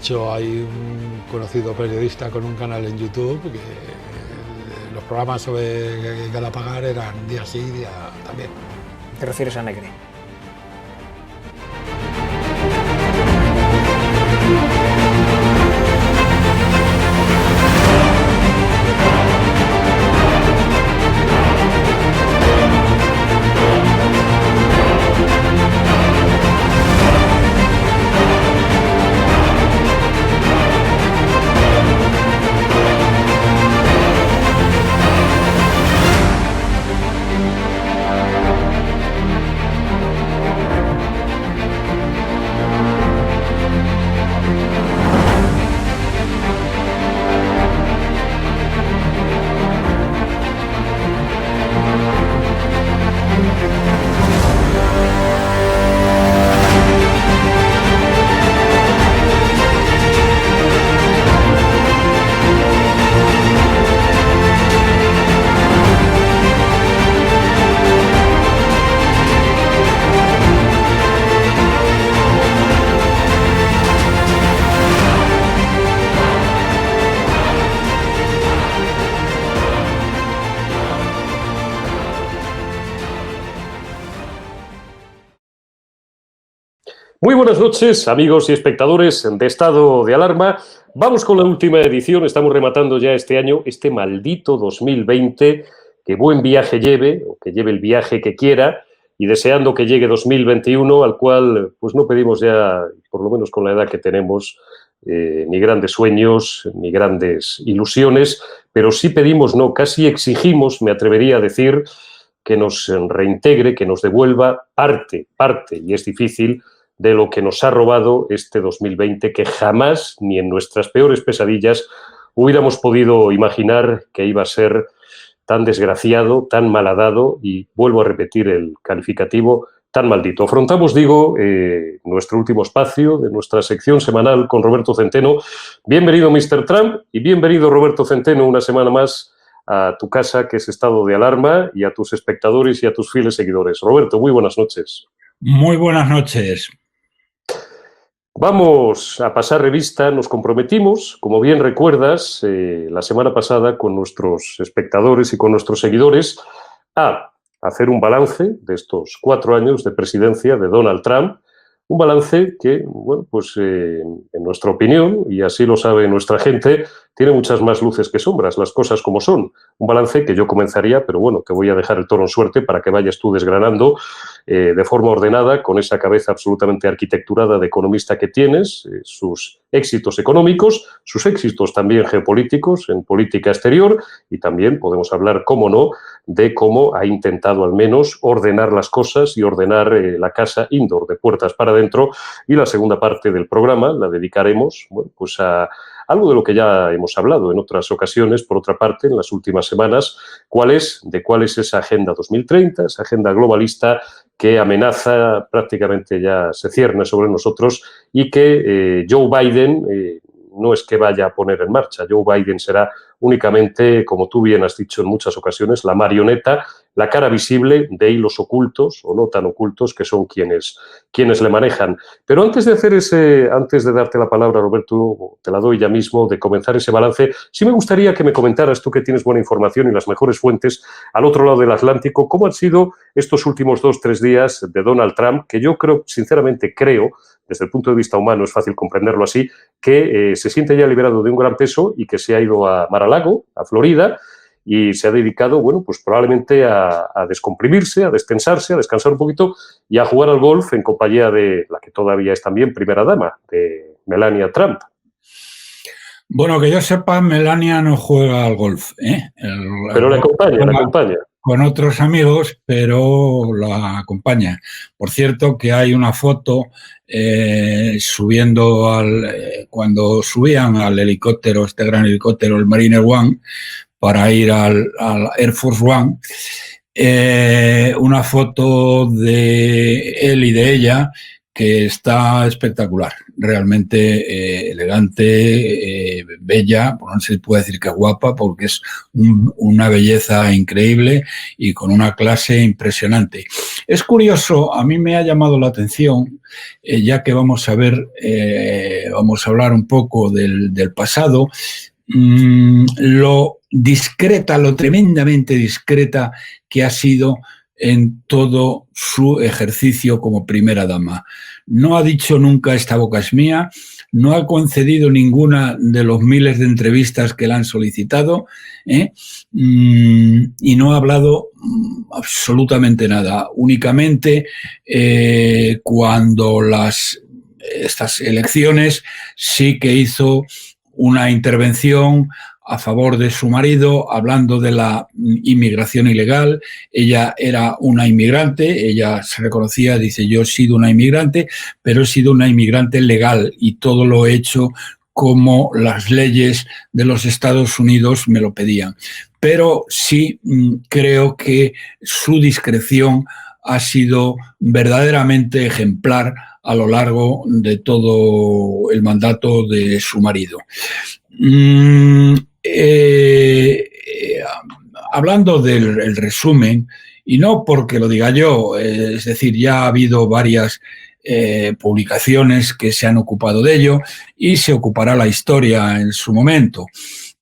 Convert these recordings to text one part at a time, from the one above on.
hecho, hay un conocido periodista con un canal en YouTube que los programas sobre Galapagar eran día sí, día también. ¿Te refieres a Negre? Muy buenas noches, amigos y espectadores de Estado de Alarma. Vamos con la última edición, estamos rematando ya este año, este maldito 2020, que buen viaje lleve, o que lleve el viaje que quiera, y deseando que llegue 2021, al cual pues no pedimos ya, por lo menos con la edad que tenemos, ni grandes sueños, ni grandes ilusiones, pero sí pedimos, no, casi exigimos, me atrevería a decir, que nos reintegre, que nos devuelva parte, y es difícil, de lo que nos ha robado este 2020, que jamás, ni en nuestras peores pesadillas, hubiéramos podido imaginar que iba a ser tan desgraciado, tan malhadado, y vuelvo a repetir el calificativo, tan maldito. Afrontamos, digo, nuestro último espacio de nuestra sección semanal con Roberto Centeno. Bienvenido, Mr. Trump, y bienvenido, Roberto Centeno, una semana más a tu casa, que es Estado de Alarma, y a tus espectadores y a tus fieles seguidores. Roberto, muy buenas noches. Muy buenas noches. Vamos a pasar revista, nos comprometimos, como bien recuerdas, la semana pasada con nuestros espectadores y con nuestros seguidores a hacer un balance de estos 4 años de presidencia de Donald Trump, un balance que, bueno, pues en nuestra opinión, y así lo sabe nuestra gente, tiene muchas más luces que sombras, las cosas como son. Un balance que yo comenzaría, pero bueno, que voy a dejar el toro en suerte para que vayas tú desgranando de forma ordenada, con esa cabeza absolutamente arquitecturada de economista que tienes, sus éxitos económicos, sus éxitos también geopolíticos en política exterior, y también podemos hablar, cómo no, de cómo ha intentado al menos ordenar las cosas y ordenar la casa indoor, de puertas para adentro. Y la segunda parte del programa la dedicaremos, bueno, pues a algo de lo que ya hemos hablado en otras ocasiones, por otra parte, en las últimas semanas, cuál es esa Agenda 2030, esa agenda globalista que amenaza, prácticamente ya se cierne sobre nosotros, y que Joe Biden no es que vaya a poner en marcha. Joe Biden será únicamente, como tú bien has dicho en muchas ocasiones, la marioneta, la cara visible de hilos ocultos o no tan ocultos que son quienes le manejan. Pero antes de darte la palabra, Roberto, te la doy ya mismo, de comenzar ese balance, sí me gustaría que me comentaras, tú que tienes buena información y las mejores fuentes al otro lado del Atlántico, cómo han sido estos últimos 2-3 días de Donald Trump, que yo sinceramente creo, desde el punto de vista humano es fácil comprenderlo así, que se siente ya liberado de un gran peso y que se ha ido a Mar-a-Lago, a Florida, y se ha dedicado, bueno, pues probablemente a descomprimirse, a destensarse, a descansar un poquito y a jugar al golf en compañía de la que todavía es también primera dama, de Melania Trump. Bueno, que yo sepa, Melania no juega al golf, ¿eh? Pero la acompaña. Con otros amigos, pero la acompaña. Por cierto, que hay una foto cuando subían al helicóptero, este gran helicóptero, el Mariner One, para ir al Air Force One, una foto de él y de ella que está espectacular, realmente elegante, bella, no se puede decir que guapa, porque es una belleza increíble y con una clase impresionante. Es curioso, a mí me ha llamado la atención, ya que vamos a hablar un poco del pasado, lo discreta, lo tremendamente discreta que ha sido en todo su ejercicio como primera dama. No ha dicho nunca esta boca es mía, no ha concedido ninguna de los miles de entrevistas que le han solicitado, y no ha hablado absolutamente nada. Únicamente cuando estas elecciones sí que hizo una intervención a favor de su marido, hablando de la inmigración ilegal. Ella era una inmigrante, ella se reconocía, dice, yo he sido una inmigrante, pero he sido una inmigrante legal y todo lo he hecho como las leyes de los Estados Unidos me lo pedían. Pero sí creo que su discreción ha sido verdaderamente ejemplar a lo largo de todo el mandato de su marido. Hablando del resumen, y no porque lo diga yo, es decir, ya ha habido varias publicaciones que se han ocupado de ello y se ocupará la historia en su momento.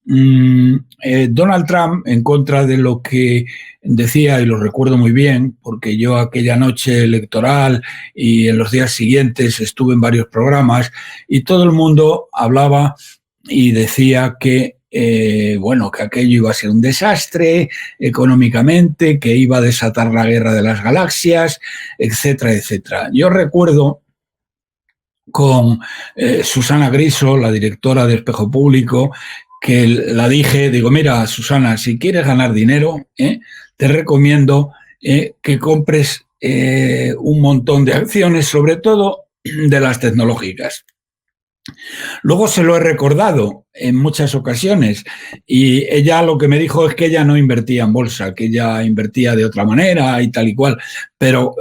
Donald Trump, en contra de lo que decía, y lo recuerdo muy bien, porque yo aquella noche electoral y en los días siguientes estuve en varios programas y todo el mundo hablaba y decía que que aquello iba a ser un desastre económicamente, que iba a desatar la guerra de las galaxias, etcétera, etcétera. Yo recuerdo con Susana Griso, la directora de Espejo Público, que la dije, digo, mira, Susana, si quieres ganar dinero, te recomiendo que compres un montón de acciones, sobre todo de las tecnológicas. Luego se lo he recordado en muchas ocasiones y ella lo que me dijo es que ella no invertía en bolsa, que ella invertía de otra manera y tal y cual. Pero,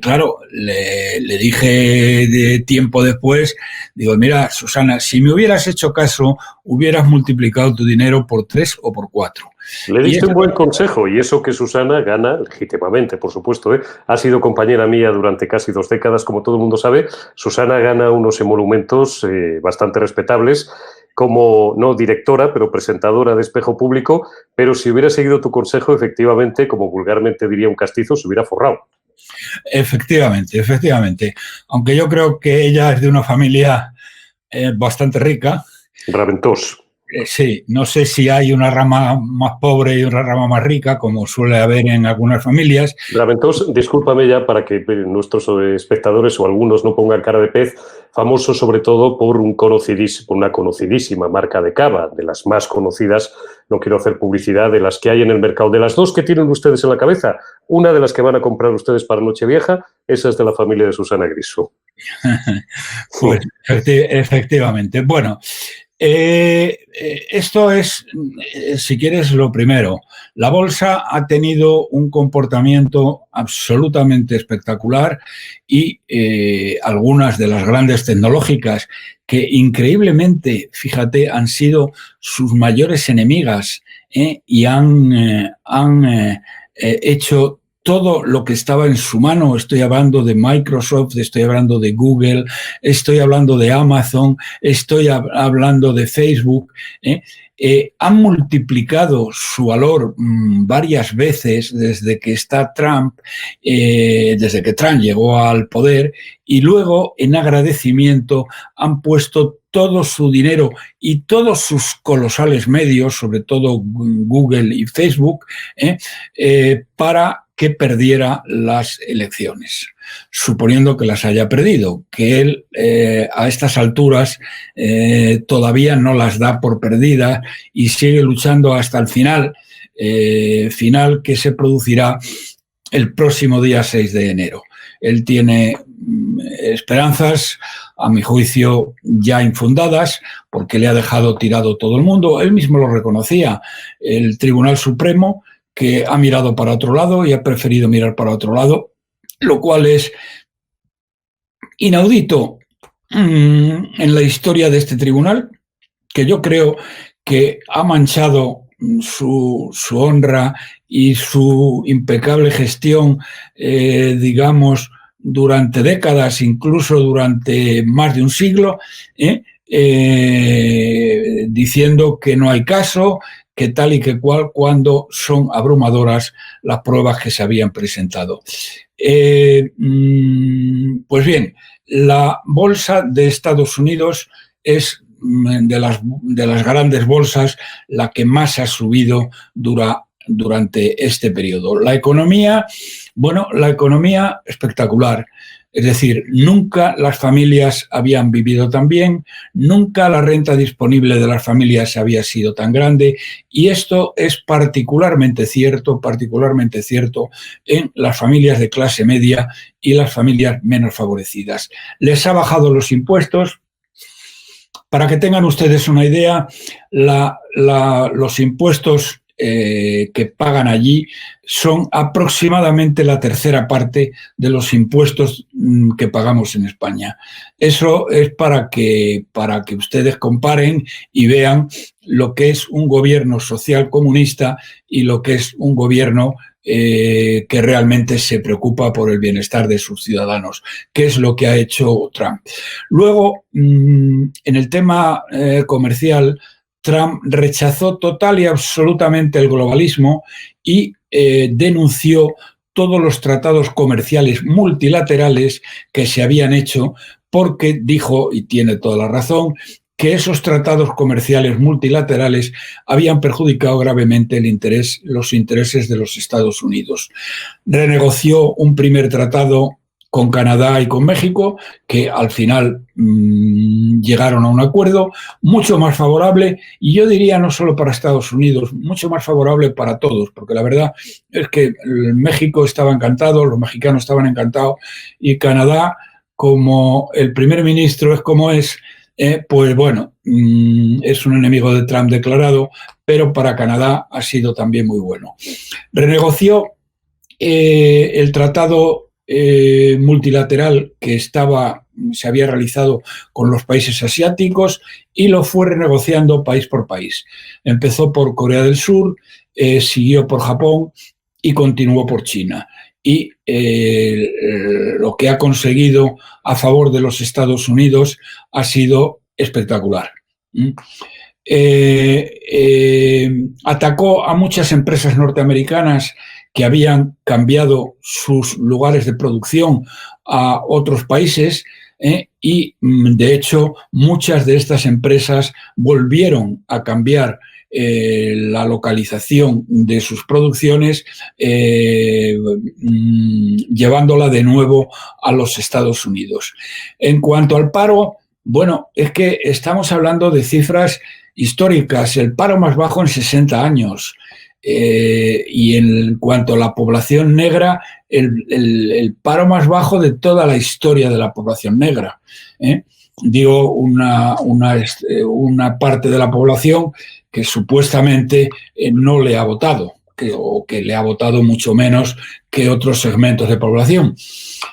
claro, le dije de tiempo después, digo, mira, Susana, si me hubieras hecho caso, hubieras multiplicado tu dinero por 3 o por 4. Le diste un buen consejo, y eso que Susana gana legítimamente, por supuesto. Ha sido compañera mía durante casi 2 décadas, como todo el mundo sabe. Susana gana unos emolumentos bastante respetables como, no directora, pero presentadora de Espejo Público, pero si hubiera seguido tu consejo, efectivamente, como vulgarmente diría un castizo, se hubiera forrado. Efectivamente, efectivamente. Aunque yo creo que ella es de una familia bastante rica. Raventós. Sí, no sé si hay una rama más pobre y una rama más rica, como suele haber en algunas familias. Raventós, discúlpame ya para que nuestros espectadores o algunos no pongan cara de pez, famoso sobre todo por una conocidísima marca de cava, de las más conocidas, no quiero hacer publicidad, de las que hay en el mercado. De las 2 que tienen ustedes en la cabeza, una de las que van a comprar ustedes para Nochevieja, esa es de la familia de Susana Griso. Pues efectivamente. Bueno, esto es, si quieres, lo primero. La bolsa ha tenido un comportamiento absolutamente espectacular y algunas de las grandes tecnológicas que increíblemente, fíjate, han sido sus mayores enemigas y han hecho todo lo que estaba en su mano. Estoy hablando de Microsoft, estoy hablando de Google, estoy hablando de Amazon, estoy hablando de Facebook. Han multiplicado su valor varias veces desde que está Trump, desde que Trump llegó al poder, y luego en agradecimiento han puesto todo su dinero y todos sus colosales medios, sobre todo Google y Facebook, para que perdiera las elecciones, suponiendo que las haya perdido, que él a estas alturas todavía no las da por perdidas y sigue luchando hasta el final, final que se producirá el próximo día 6 de enero. Él tiene esperanzas, a mi juicio, ya infundadas, porque le ha dejado tirado todo el mundo. Él mismo lo reconocía. El Tribunal Supremo, que ha mirado para otro lado y ha preferido mirar para otro lado, lo cual es inaudito en la historia de este tribunal, que yo creo que ha manchado su honra y su impecable gestión, digamos, durante décadas, incluso durante más de un siglo, diciendo que no hay caso, que tal y que cual, cuando son abrumadoras las pruebas que se habían presentado. Pues bien, la bolsa de Estados Unidos es de las grandes bolsas la que más ha subido durante este periodo. La economía, bueno, la economía espectacular. Es decir, nunca las familias habían vivido tan bien, nunca la renta disponible de las familias había sido tan grande, y esto es particularmente cierto en las familias de clase media y las familias menos favorecidas. Les ha bajado los impuestos. Para que tengan ustedes una idea, los impuestos que pagan allí son aproximadamente la tercera parte de los impuestos que pagamos en España. Eso es para que ustedes comparen y vean lo que es un gobierno social comunista y lo que es un gobierno que realmente se preocupa por el bienestar de sus ciudadanos, que es lo que ha hecho Trump. Luego, en el tema comercial, Trump rechazó total y absolutamente el globalismo y denunció todos los tratados comerciales multilaterales que se habían hecho, porque dijo, y tiene toda la razón, que esos tratados comerciales multilaterales habían perjudicado gravemente los intereses de los Estados Unidos. Renegoció un primer tratado con Canadá y con México, que al final llegaron a un acuerdo mucho más favorable, y yo diría no solo para Estados Unidos, mucho más favorable para todos, porque la verdad es que México estaba encantado, los mexicanos estaban encantados, y Canadá, como el primer ministro es como es, pues bueno, es un enemigo de Trump declarado, pero para Canadá ha sido también muy bueno. Renegoció el tratado multilateral que se había realizado con los países asiáticos y lo fue renegociando país por país. Empezó por Corea del Sur, siguió por Japón y continuó por China. Y lo que ha conseguido a favor de los Estados Unidos ha sido espectacular. Atacó a muchas empresas norteamericanas que habían cambiado sus lugares de producción a otros países, y de hecho muchas de estas empresas volvieron a cambiar la localización de sus producciones, llevándola de nuevo a los Estados Unidos. En cuanto al paro, bueno, es que estamos hablando de cifras históricas, el paro más bajo en 60 años. Y en cuanto a la población negra, el paro más bajo de toda la historia de la población negra. Digo, una parte de la población que supuestamente no le ha votado, o que le ha votado mucho menos que otros segmentos de población.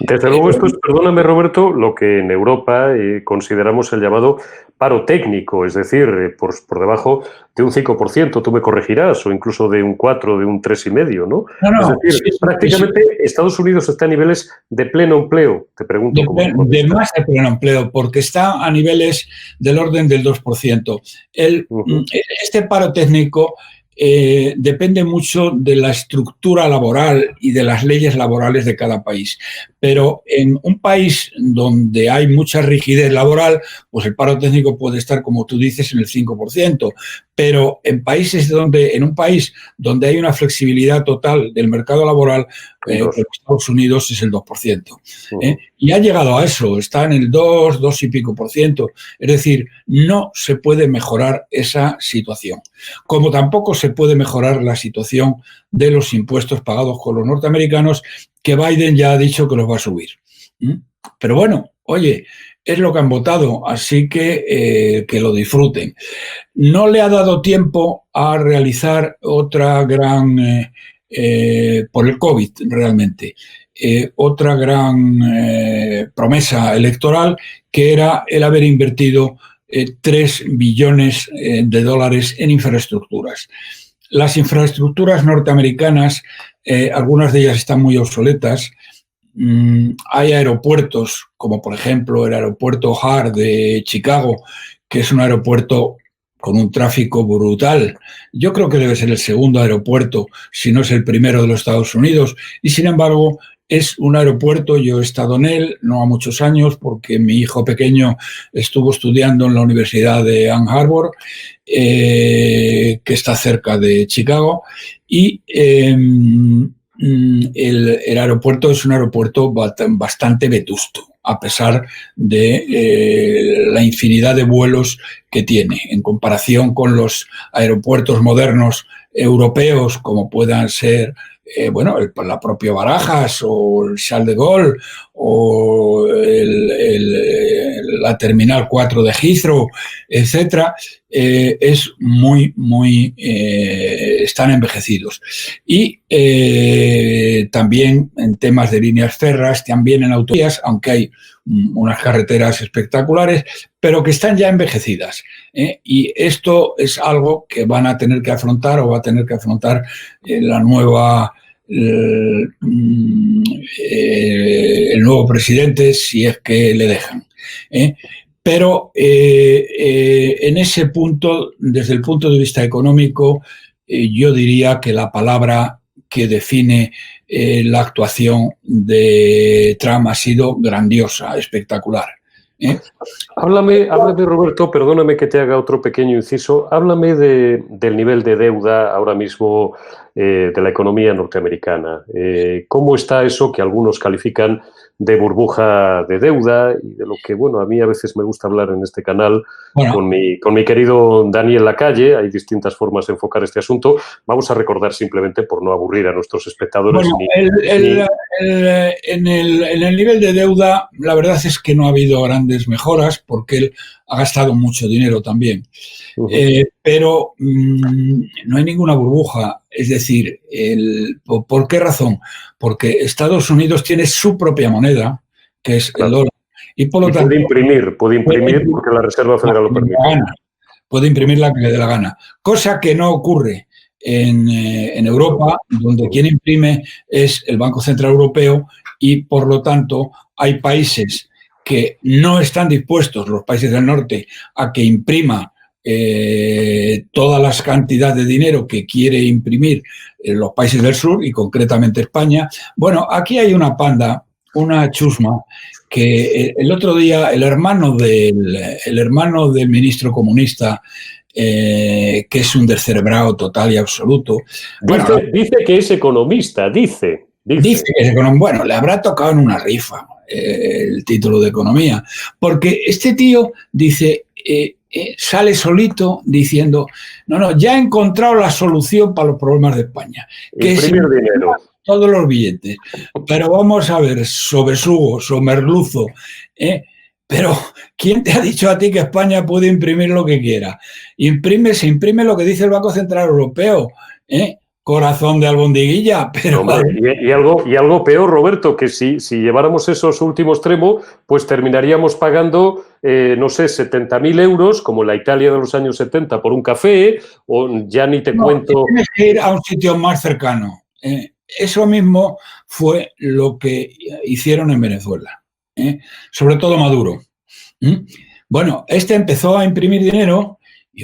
Desde luego esto es, perdóname Roberto, lo que en Europa consideramos el llamado paro técnico, es decir, por debajo de un 5%, tú me corregirás, o incluso de un 4, de un 3,5%, ¿no? No, es decir, sí, prácticamente sí. Estados Unidos está a niveles de pleno empleo, te pregunto. De más de pleno empleo, porque está a niveles del orden del 2%. Este paro técnico depende mucho de la estructura laboral y de las leyes laborales de cada país. Pero en un país donde hay mucha rigidez laboral, pues el paro técnico puede estar, como tú dices, en el 5%. Pero en un país donde hay una flexibilidad total del mercado laboral, en Estados Unidos es el 2%. Y ha llegado a eso, está en el 2 y pico por ciento. Es decir, no se puede mejorar esa situación. Como tampoco se puede mejorar la situación de los impuestos pagados con los norteamericanos, que Biden ya ha dicho que los va a subir. Pero bueno, oye, es lo que han votado, así que lo disfruten. No le ha dado tiempo a realizar otra gran, por el COVID realmente, otra gran promesa electoral, que era el haber invertido 3 billones de dólares en infraestructuras. las infraestructuras norteamericanas, algunas de ellas están muy obsoletas. Hay aeropuertos, como por ejemplo el aeropuerto O'Hare de Chicago, que es un aeropuerto con un tráfico brutal. Yo creo que debe ser el segundo aeropuerto, si no es el primero de los Estados Unidos, y sin embargo es un aeropuerto, yo he estado en él, no a muchos años, porque mi hijo pequeño estuvo estudiando en la Universidad de Ann Arbor, que está cerca de Chicago, y el aeropuerto es un aeropuerto bastante vetusto, a pesar de la infinidad de vuelos que tiene, en comparación con los aeropuertos modernos europeos, como puedan ser la propia Barajas o el Charles de Gaulle o la Terminal 4 de Heathrow, etcétera, es están envejecidos. Y también en temas de líneas férreas, también en autovías, aunque hay unas carreteras espectaculares, pero que están ya envejecidas. Y esto es algo que van a tener que afrontar o va a tener que afrontar la nueva el nuevo presidente, si es que le dejan. Pero en ese punto, desde el punto de vista económico, yo diría que la palabra que define la actuación de Trump ha sido grandiosa, espectacular. Háblame, Roberto, perdóname que te haga otro pequeño inciso, háblame del nivel de deuda ahora mismo de la economía norteamericana. ¿Cómo está eso que algunos califican de burbuja de deuda y de lo que, bueno, a mí a veces me gusta hablar en este canal con mi querido Daniel Lacalle? Hay distintas formas de enfocar este asunto. Vamos a recordar simplemente, por no aburrir a nuestros espectadores. En el nivel de deuda, la verdad es que no ha habido grandes mejoras porque él ha gastado mucho dinero también. Pero no hay ninguna burbuja. Es decir, ¿por qué razón? Porque Estados Unidos tiene su propia moneda, que es el dólar. Y por lo tanto, puede imprimir porque la Reserva Federal lo permite. Puede imprimir la que le dé la gana. Cosa que no ocurre en Europa, donde quien imprime es el Banco Central Europeo y, por lo tanto, hay países que no están dispuestos, los países del norte, a que imprima todas las cantidades de dinero que quiere imprimir los países del sur y concretamente España. Bueno, aquí hay una panda, una chusma, que el otro día el hermano del ministro comunista, que es un descerebrado total y absoluto. Dice que es economista, dice que es economista. Bueno, le habrá tocado en una rifa el título de economía, porque este tío dice... sale solito diciendo ya he encontrado la solución para los problemas de España, que es dinero, todos los billetes. Pero vamos a ver, sobesugo, somerluzo, pero ¿quién te ha dicho a ti que España puede imprimir lo que quiera? Se imprime lo que dice el Banco Central Europeo, corazón de albondiguilla, pero... Hombre, y algo peor, Roberto, que si lleváramos eso a su último extremo, pues terminaríamos pagando, 70.000 euros, como la Italia de los años 70, por un café, o ya ni te cuento... Tienes que ir a un sitio más cercano. Eso mismo fue lo que hicieron en Venezuela, sobre todo Maduro. Bueno, empezó a imprimir dinero y,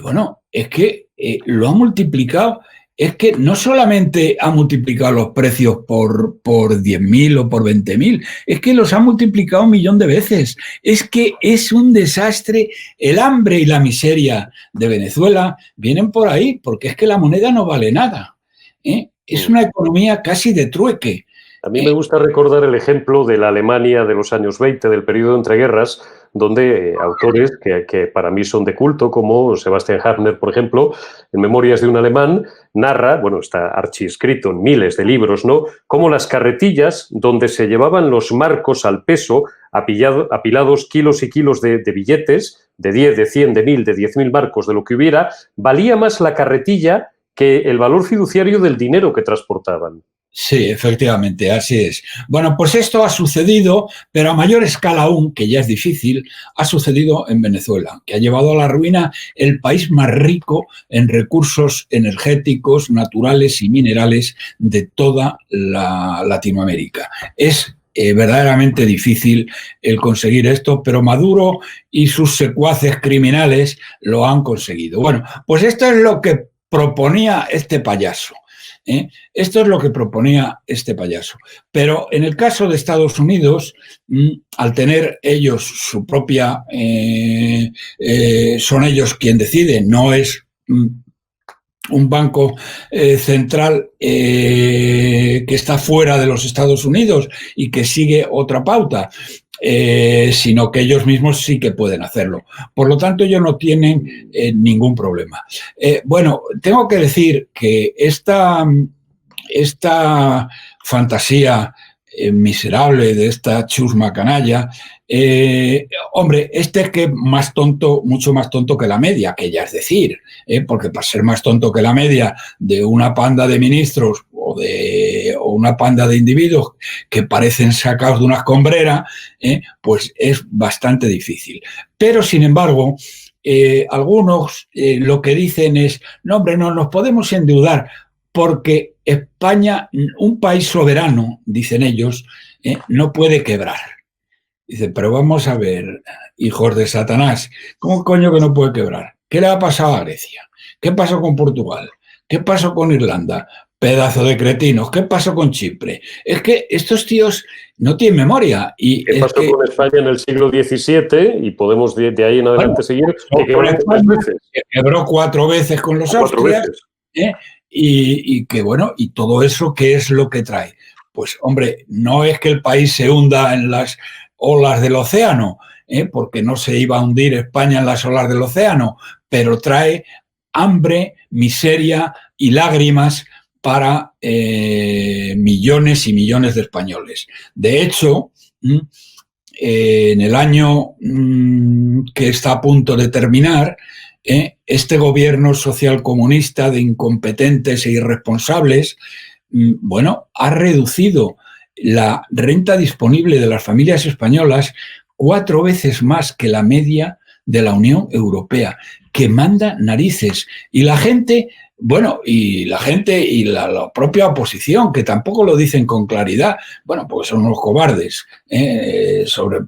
es que lo ha multiplicado. Es que no solamente ha multiplicado los precios por 10.000 o por 20.000, es que los ha multiplicado 1.000.000 de veces. Es que es un desastre. El hambre y la miseria de Venezuela vienen por ahí, porque es que la moneda no vale nada. Es una economía casi de trueque. A mí me gusta recordar el ejemplo de la Alemania de los años 20, del periodo de entreguerras, donde autores que para mí son de culto, como Sebastian Haffner, por ejemplo, en Memorias de un alemán, narra, está archiescrito en miles de libros, ¿no?, cómo las carretillas donde se llevaban los marcos al peso, apilados kilos y kilos de billetes, de 10, de 100, de 1.000, de 10.000 marcos, de lo que hubiera, valía más la carretilla que el valor fiduciario del dinero que transportaban. Sí, efectivamente, así es. Bueno, pues esto ha sucedido, pero a mayor escala aún, que ya es difícil, ha sucedido en Venezuela, que ha llevado a la ruina el país más rico en recursos energéticos, naturales y minerales de toda la Latinoamérica. Es verdaderamente difícil el conseguir esto, pero Maduro y sus secuaces criminales lo han conseguido. Bueno, pues esto es lo que proponía este payaso. Esto es lo que proponía este payaso. Pero en el caso de Estados Unidos, al tener ellos su propia, son ellos quien deciden, no es un banco central que está fuera de los Estados Unidos y que sigue otra pauta, sino que ellos mismos sí que pueden hacerlo. Por lo tanto, ellos no tienen ningún problema. Bueno, tengo que decir que esta fantasía miserable de esta chusma canalla, hombre, este es que más tonto, mucho más tonto que la media, que ya es decir, porque para ser más tonto que la media de una panda de ministros o una panda de individuos que parecen sacados de una escombrera, pues es bastante difícil. Pero, sin embargo, algunos lo que dicen es, no, hombre, no nos podemos endeudar porque España, un país soberano, dicen ellos, no puede quebrar. Dicen, pero vamos a ver, hijos de Satanás, ¿cómo coño que no puede quebrar? ¿Qué le ha pasado a Grecia? ¿Qué pasó con Portugal? ¿Qué pasó con Irlanda? Pedazo de cretinos. ¿Qué pasó con Chipre? Es que estos tíos no tienen memoria. Y ¿qué pasó con España en el siglo XVII? Y podemos de ahí en adelante seguir. Que quebró 3 veces. Que quebró 4 veces con los austrias. Y que bueno, y todo eso, ¿qué es lo que trae? Pues hombre, no es que el país se hunda en las olas del océano, porque no se iba a hundir España en las olas del océano, pero trae hambre, miseria y lágrimas para millones y millones de españoles. De hecho, en el año que está a punto de terminar, este gobierno socialcomunista de incompetentes e irresponsables, bueno, ha reducido la renta disponible de las familias españolas 4 veces más que la media de la Unión Europea, que manda narices. Y la gente, bueno, y la propia oposición, que tampoco lo dicen con claridad, bueno, porque son unos cobardes,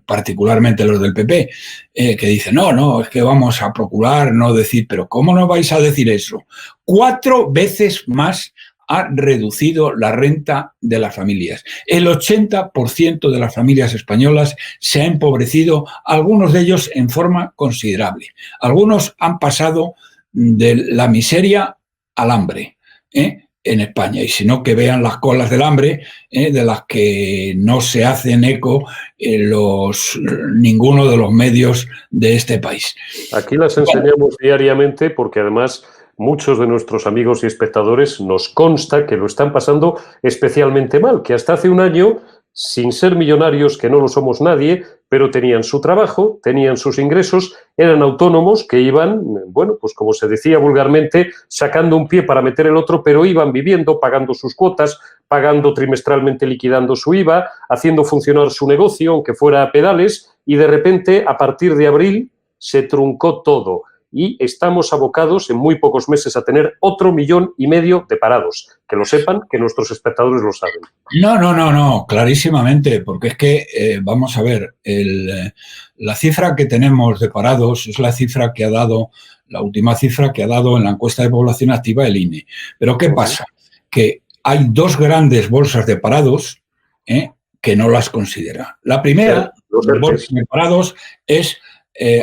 particularmente los del PP, que dicen, no, es que vamos a procurar no decir, pero ¿cómo no vais a decir eso? 4 veces más ha reducido la renta de las familias. El 80% de las familias españolas se ha empobrecido, algunos de ellos en forma considerable. Algunos han pasado de la miseria al hambre en España. Y si no, que vean las colas del hambre de las que no se hacen eco ninguno de los medios de este país. Aquí las enseñamos diariamente porque además muchos de nuestros amigos y espectadores nos consta que lo están pasando especialmente mal, que hasta hace un año, sin ser millonarios, que no lo somos nadie, pero tenían su trabajo, tenían sus ingresos, eran autónomos que iban, bueno, pues como se decía vulgarmente, sacando un pie para meter el otro, pero iban viviendo, pagando sus cuotas, pagando trimestralmente, liquidando su IVA, haciendo funcionar su negocio, aunque fuera a pedales, y de repente, a partir de abril, se truncó todo. Y estamos abocados en muy pocos meses a tener otro 1,5 millones de parados. Que lo sepan, que nuestros espectadores lo saben. No, clarísimamente, porque es que, vamos a ver, la cifra que tenemos de parados es la cifra que ha dado, la última cifra que ha dado en la encuesta de población activa el INE. Pero ¿qué pasa? Que hay 2 grandes bolsas de parados que no las considera. La primera bolsa de parados es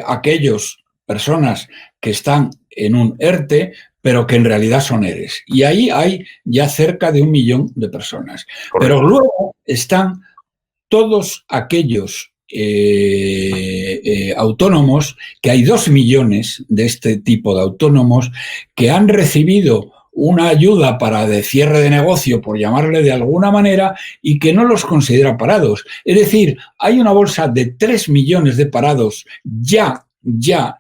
aquellos personas que están en un ERTE, pero que en realidad son ERES. Y ahí hay ya cerca de 1 millón de personas. Correcto. Pero luego están todos aquellos autónomos, que hay 2 millones de este tipo de autónomos, que han recibido una ayuda para de cierre de negocio, por llamarle de alguna manera, y que no los considera parados. Es decir, hay una bolsa de 3 millones de parados ya,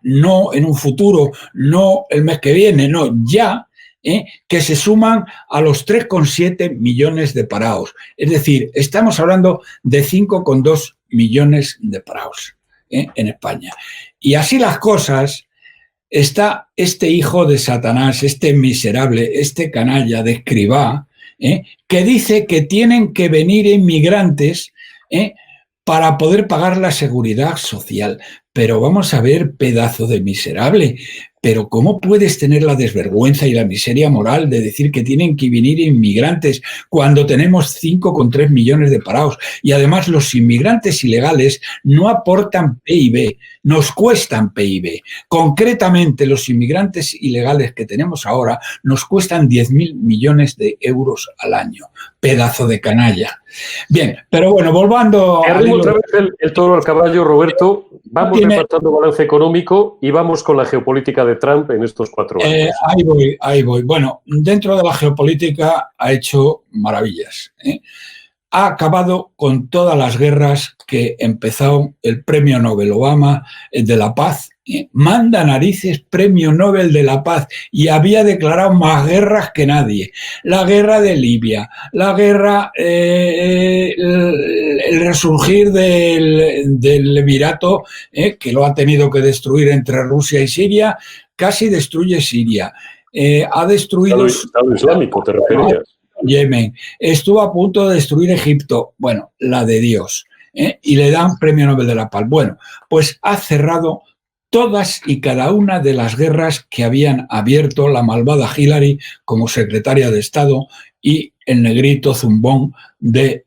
no en un futuro, no el mes que viene, no, ya, que se suman a los 3,7 millones de parados. Es decir, estamos hablando de 5,2 millones de parados en España. Y así las cosas, está este hijo de Satanás, este miserable, este canalla de Escrivá, que dice que tienen que venir inmigrantes para poder pagar la seguridad social. Pero vamos a ver, pedazo de miserable, pero ¿cómo puedes tener la desvergüenza y la miseria moral de decir que tienen que venir inmigrantes cuando tenemos 5,3 millones de parados? Y además los inmigrantes ilegales no aportan PIB, nos cuestan PIB. Concretamente, los inmigrantes ilegales que tenemos ahora nos cuestan 10.000 millones de euros al año. Pedazo de canalla. Bien, pero bueno, volviendo a... Otra vez el toro al caballo, Roberto. Vamos repasando balance económico y vamos con la geopolítica de Trump en estos 4 años. Ahí voy. Bueno, dentro de la geopolítica ha hecho maravillas. Ha acabado con todas las guerras que empezó el premio Nobel Obama de la paz. Manda narices, premio Nobel de la paz, y había declarado más guerras que nadie. La guerra de Libia, la guerra, el resurgir del Emirato, que lo ha tenido que destruir entre Rusia y Siria, casi destruye Siria. Ha destruido... Estado Islámico, ¿te referías? Yemen, estuvo a punto de destruir Egipto, bueno, la de Dios, y le dan premio Nobel de la Paz. Bueno, pues ha cerrado todas y cada una de las guerras que habían abierto la malvada Hillary como secretaria de Estado y el negrito zumbón de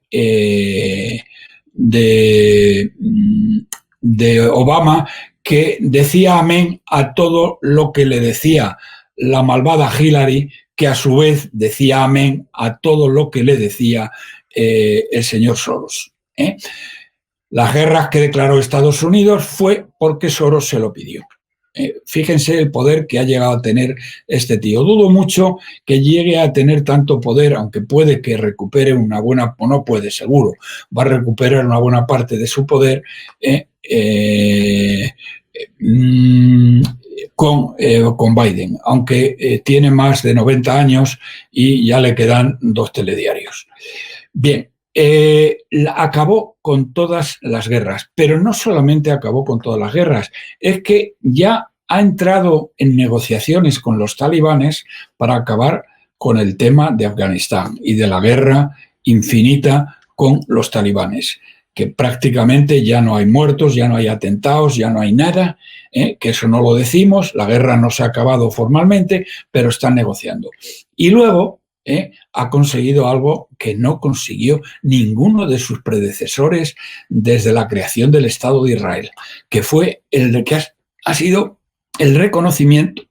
Obama, que decía amén a todo lo que le decía la malvada Hillary, que a su vez decía amén a todo lo que le decía el señor Soros. Las guerras que declaró Estados Unidos fue porque Soros se lo pidió. Fíjense el poder que ha llegado a tener este tío. Dudo mucho que llegue a tener tanto poder, aunque puede que recupere una buena, o no puede, seguro, va a recuperar una buena parte de su poder con Biden, aunque tiene más de 90 años y ya le quedan 2 telediarios. Bien, acabó con todas las guerras, pero no solamente acabó con todas las guerras, es que ya ha entrado en negociaciones con los talibanes para acabar con el tema de Afganistán y de la guerra infinita con los talibanes, que prácticamente ya no hay muertos, ya no hay atentados, ya no hay nada, que eso no lo decimos, la guerra no se ha acabado formalmente, pero están negociando. Y luego ha conseguido algo que no consiguió ninguno de sus predecesores desde la creación del Estado de Israel, que fue el que ha sido el reconocimiento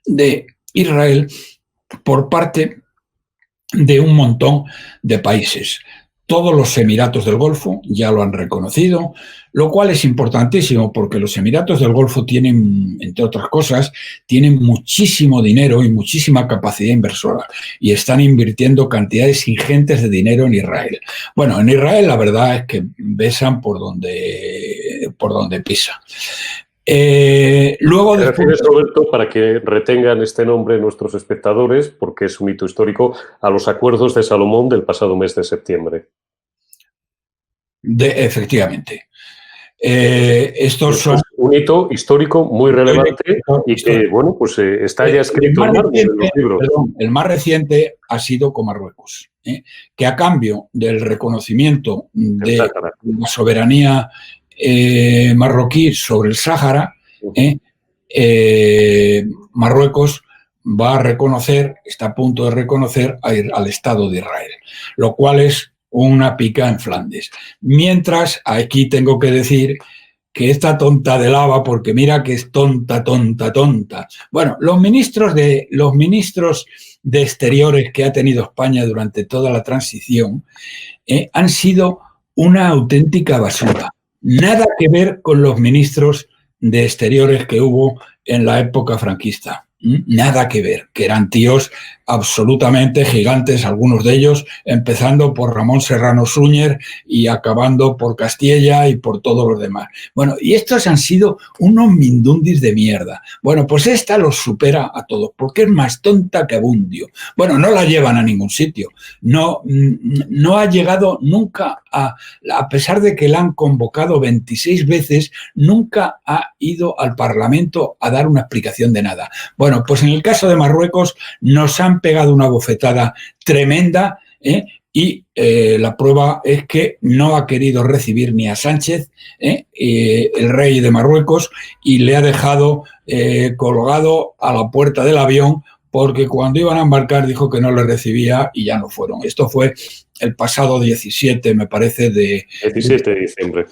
de Israel por parte de un montón de países. Todos los Emiratos del Golfo ya lo han reconocido, lo cual es importantísimo porque los Emiratos del Golfo tienen, entre otras cosas, tienen muchísimo dinero y muchísima capacidad inversora y están invirtiendo cantidades ingentes de dinero en Israel. Bueno, en Israel la verdad es que besan por donde pisa. Luego después, Roberto, para que retengan este nombre nuestros espectadores, porque es un hito histórico, a los acuerdos de Salomón del pasado mes de septiembre. Efectivamente. Estos son un hito histórico muy relevante y que, bueno, pues está ya escrito en los libros. Perdón, el más reciente ha sido con Marruecos, que a cambio del reconocimiento de la soberanía marroquí sobre el Sáhara, Marruecos va a reconocer, está a punto de reconocer al Estado de Israel, lo cual es una pica en Flandes. Mientras, aquí tengo que decir que esta tonta de lava, porque mira que es tonta. Bueno, los ministros de Exteriores que ha tenido España durante toda la transición han sido una auténtica basura. Nada que ver con los ministros de Exteriores que hubo en la época franquista. Nada que ver, que eran tíos absolutamente gigantes, algunos de ellos, empezando por Ramón Serrano Súñer y acabando por Castilla y por todos los demás. Bueno, y estos han sido unos mindundis de mierda. Bueno, pues esta los supera a todos, porque es más tonta que Bundio. Bueno, no la llevan a ningún sitio. No ha llegado nunca a pesar de que la han convocado 26 veces, nunca ha ido al Parlamento a dar una explicación de nada. Bueno, pues en el caso de Marruecos nos han pegado una bofetada tremenda, y la prueba es que no ha querido recibir ni a Sánchez, el rey de Marruecos, y le ha dejado colgado a la puerta del avión, porque cuando iban a embarcar dijo que no le recibía y ya no fueron. Esto fue el pasado 17, me parece, 17 de diciembre.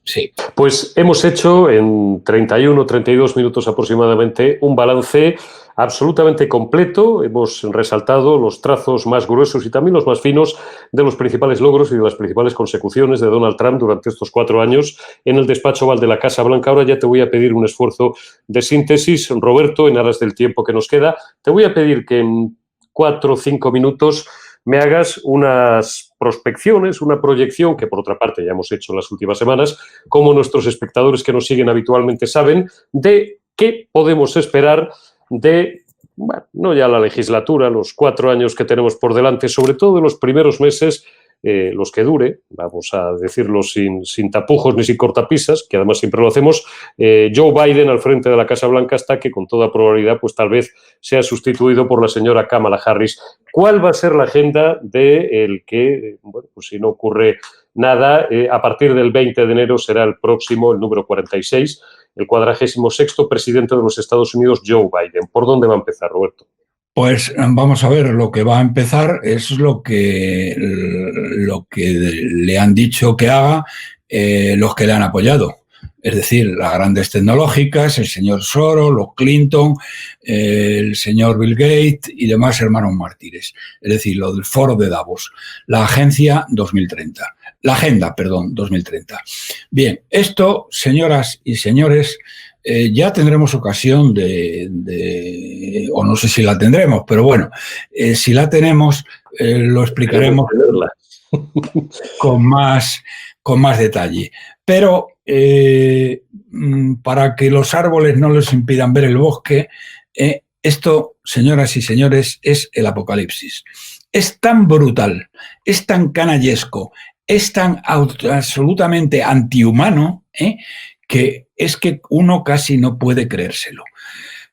Sí. Pues hemos hecho en 31, 32 minutos aproximadamente un balance absolutamente completo. Hemos resaltado los trazos más gruesos y también los más finos de los principales logros y de las principales consecuciones de Donald Trump durante estos 4 años en el despacho Oval de la Casa Blanca. Ahora ya te voy a pedir un esfuerzo de síntesis, Roberto, en aras del tiempo que nos queda. Te voy a pedir que en 4 o 5 minutos me hagas unas prospecciones, una proyección, que por otra parte ya hemos hecho en las últimas semanas, como nuestros espectadores que nos siguen habitualmente saben, de qué podemos esperar de, bueno, no ya la legislatura, los 4 años que tenemos por delante, sobre todo en los primeros meses, los que dure, vamos a decirlo sin tapujos ni sin cortapisas, que además siempre lo hacemos, Joe Biden al frente de la Casa Blanca, hasta que con toda probabilidad pues tal vez sea sustituido por la señora Kamala Harris. ¿Cuál va a ser la agenda del que, bueno, pues si no ocurre nada, a partir del 20 de enero será el próximo, el número 46, el 46º presidente de los Estados Unidos, Joe Biden? ¿Por dónde va a empezar, Roberto? Pues vamos a ver, lo que va a empezar es lo que le han dicho que haga los que le han apoyado. Es decir, las grandes tecnológicas, el señor Soros, los Clinton, el señor Bill Gates y demás hermanos mártires. Es decir, lo del foro de Davos, la Agenda 2030. Bien, esto, señoras y señores, ya tendremos ocasión o no sé si la tendremos, pero bueno, si la tenemos, lo explicaremos con más detalle. Pero para que los árboles no les impidan ver el bosque, esto, señoras y señores, es el apocalipsis. Es tan brutal, es tan canallesco, es tan absolutamente antihumano, que es que uno casi no puede creérselo.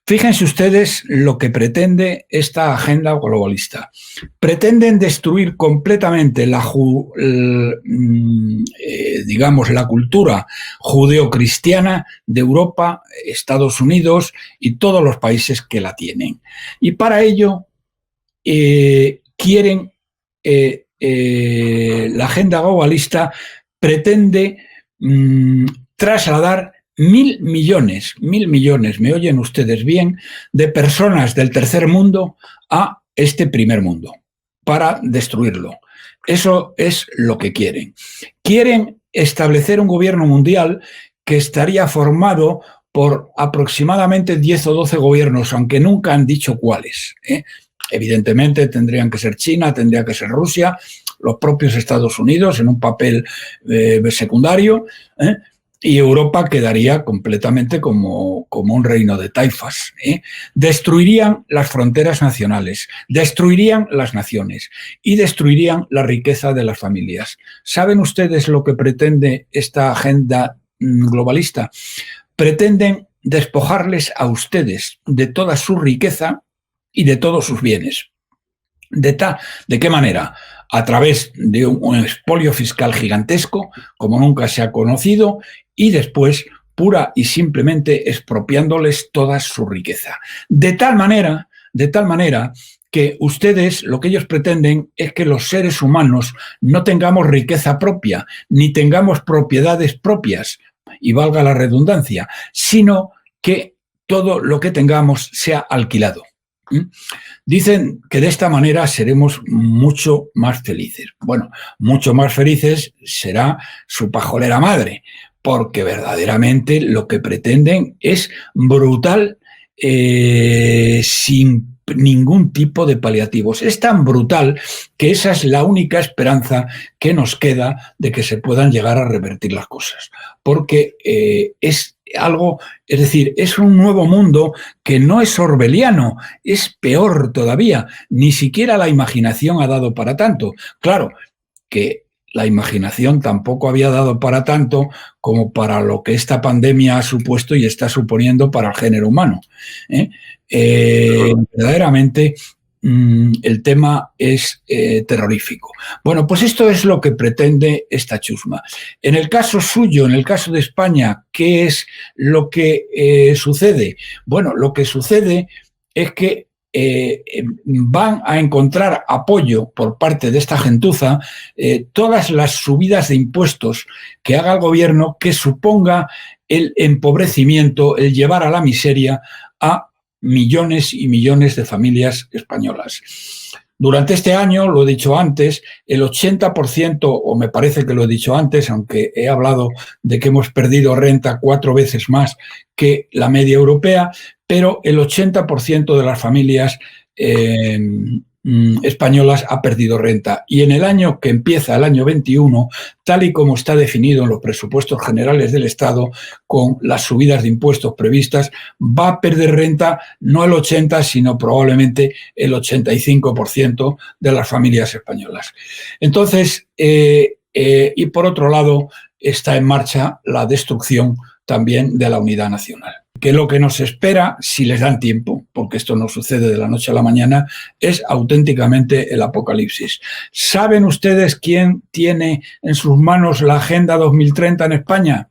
Fíjense ustedes lo que pretende esta agenda globalista. Pretenden destruir completamente la cultura judeocristiana de Europa, Estados Unidos y todos los países que la tienen. Y para ello quieren, la agenda globalista pretende trasladar 1.000 millones, me oyen ustedes bien, de personas del tercer mundo a este primer mundo para destruirlo. Eso es lo que quieren. Quieren establecer un gobierno mundial que estaría formado por aproximadamente 10 o 12 gobiernos, aunque nunca han dicho cuáles. Evidentemente tendrían que ser China, tendría que ser Rusia, los propios Estados Unidos en un papel secundario, y Europa quedaría completamente como un reino de taifas. Destruirían las fronteras nacionales, destruirían las naciones y destruirían la riqueza de las familias. ¿Saben ustedes lo que pretende esta agenda globalista? Pretenden despojarles a ustedes de toda su riqueza y de todos sus bienes. ¿De qué manera? A través de un expolio fiscal gigantesco, como nunca se ha conocido, y después pura y simplemente expropiándoles toda su riqueza. De tal manera que ustedes, lo que ellos pretenden es que los seres humanos no tengamos riqueza propia, ni tengamos propiedades propias, y valga la redundancia, sino que todo lo que tengamos sea alquilado. Dicen que de esta manera seremos mucho más felices. Bueno, mucho más felices será su pajolera madre, porque verdaderamente lo que pretenden es brutal, sin ningún tipo de paliativos. Es tan brutal que esa es la única esperanza que nos queda de que se puedan llegar a revertir las cosas. Porque es algo, es decir, es un nuevo mundo que no es orwelliano, es peor todavía. Ni siquiera la imaginación ha dado para tanto. Claro que la imaginación tampoco había dado para tanto como para lo que esta pandemia ha supuesto y está suponiendo para el género humano. Verdaderamente el tema es terrorífico. Bueno, pues esto es lo que pretende esta chusma. En el caso suyo, en el caso de España, ¿qué es lo que sucede? Bueno, lo que sucede es que van a encontrar apoyo por parte de esta gentuza todas las subidas de impuestos que haga el gobierno que suponga el empobrecimiento, el llevar a la miseria a millones y millones de familias españolas. Durante este año, lo he dicho antes, el 80%, o me parece que lo he dicho antes, aunque he hablado de que hemos perdido renta 4 veces más que la media europea, pero el 80% de las familias españolas ha perdido renta. Y en el año que empieza, el año 21, tal y como está definido en los presupuestos generales del Estado, con las subidas de impuestos previstas, va a perder renta no el 80%, sino probablemente el 85% de las familias españolas. Entonces, y por otro lado, está en marcha la destrucción también de la unidad nacional. Que lo que nos espera, si les dan tiempo, porque esto no sucede de la noche a la mañana, es auténticamente el apocalipsis. ¿Saben ustedes quién tiene en sus manos la Agenda 2030 en España?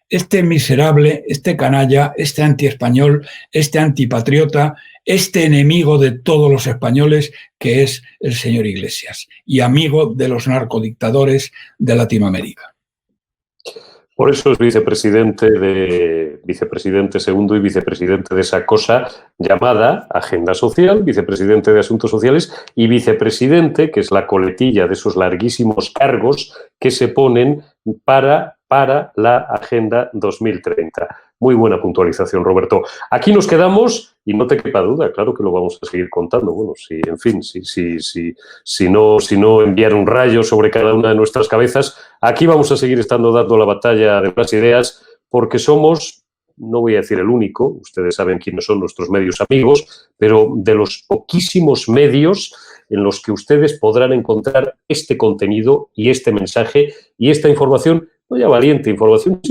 Este miserable, este canalla, este antiespañol, este antipatriota, este enemigo de todos los españoles, que es el señor Iglesias, y amigo de los narcodictadores de Latinoamérica. Por eso es vicepresidente segundo y vicepresidente de esa cosa llamada Agenda Social, vicepresidente de Asuntos Sociales y vicepresidente, que es la coletilla de esos larguísimos cargos que se ponen para la Agenda 2030. Muy buena puntualización, Roberto. Aquí nos quedamos y no te quepa duda, claro que lo vamos a seguir contando. Bueno, si, en fin, si no enviar un rayo sobre cada una de nuestras cabezas, aquí vamos a seguir estando dando la batalla de las ideas porque somos, no voy a decir el único, ustedes saben quiénes son nuestros medios amigos, pero de los poquísimos medios en los que ustedes podrán encontrar este contenido y este mensaje y esta información, no ya valiente, información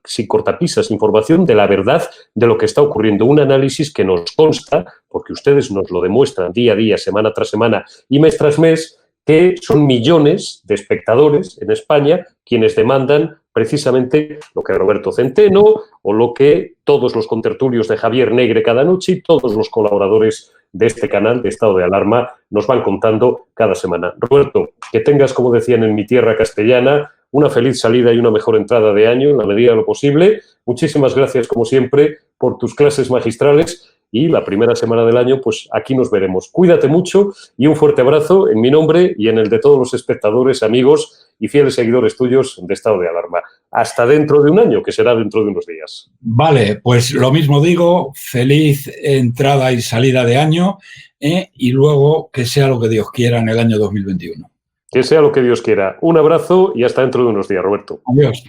sin cortapisas, información de la verdad de lo que está ocurriendo, un análisis que nos consta, porque ustedes nos lo demuestran día a día, semana tras semana y mes tras mes, que son millones de espectadores en España quienes demandan precisamente lo que Roberto Centeno o lo que todos los contertulios de Javier Negre cada noche y todos los colaboradores de este canal de Estado de Alarma nos van contando cada semana. Roberto, que tengas, como decían en mi tierra castellana, una feliz salida y una mejor entrada de año en la medida de lo posible. Muchísimas gracias, como siempre, por tus clases magistrales y la primera semana del año, pues aquí nos veremos. Cuídate mucho y un fuerte abrazo en mi nombre y en el de todos los espectadores, amigos y fieles seguidores tuyos de Estado de Alarma. Hasta dentro de un año, que será dentro de unos días. Vale, pues lo mismo digo, feliz entrada y salida de año y luego que sea lo que Dios quiera en el año 2021. Que sea lo que Dios quiera. Un abrazo y hasta dentro de unos días, Roberto. Adiós.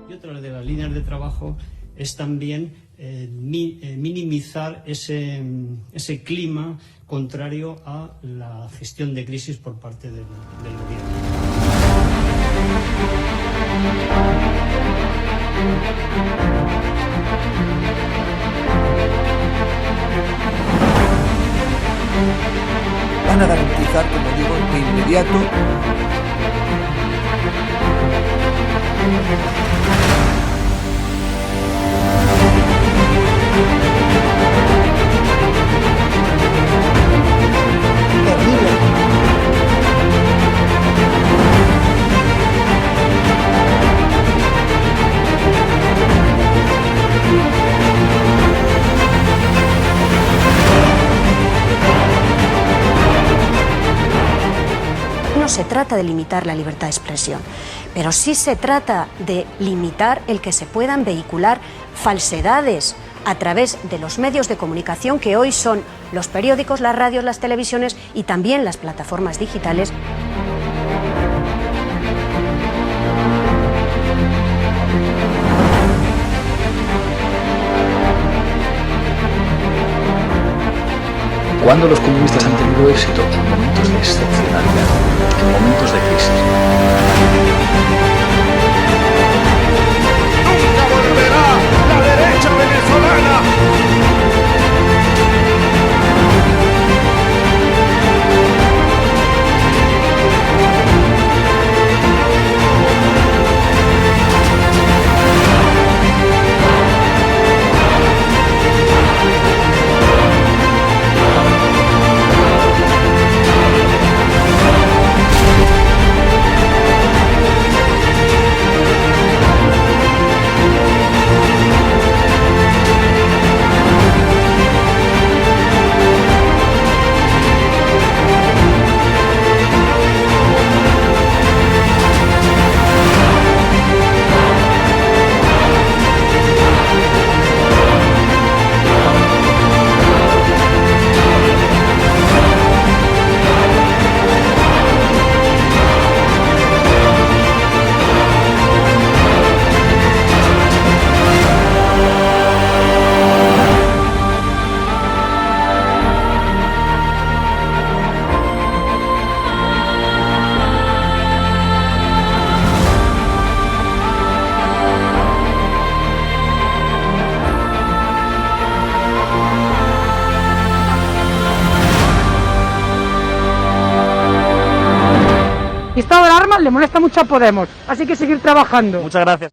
Y otra de las líneas de trabajo es también minimizar ese clima contrario a la gestión de crisis por parte del gobierno. Van a garantizar, como digo, de inmediato No se trata de limitar la libertad de expresión, pero sí se trata de limitar el que se puedan vehicular falsedades a través de los medios de comunicación que hoy son los periódicos, las radios, las televisiones y también las plataformas digitales. ¿Cuándo los comunistas han tenido éxito? En momentos de excepcionalidad, en momentos de crisis. ¡Nunca volverá la derecha venezolana! El estado de alarma le molesta mucho a Podemos, así que seguir trabajando. Muchas gracias.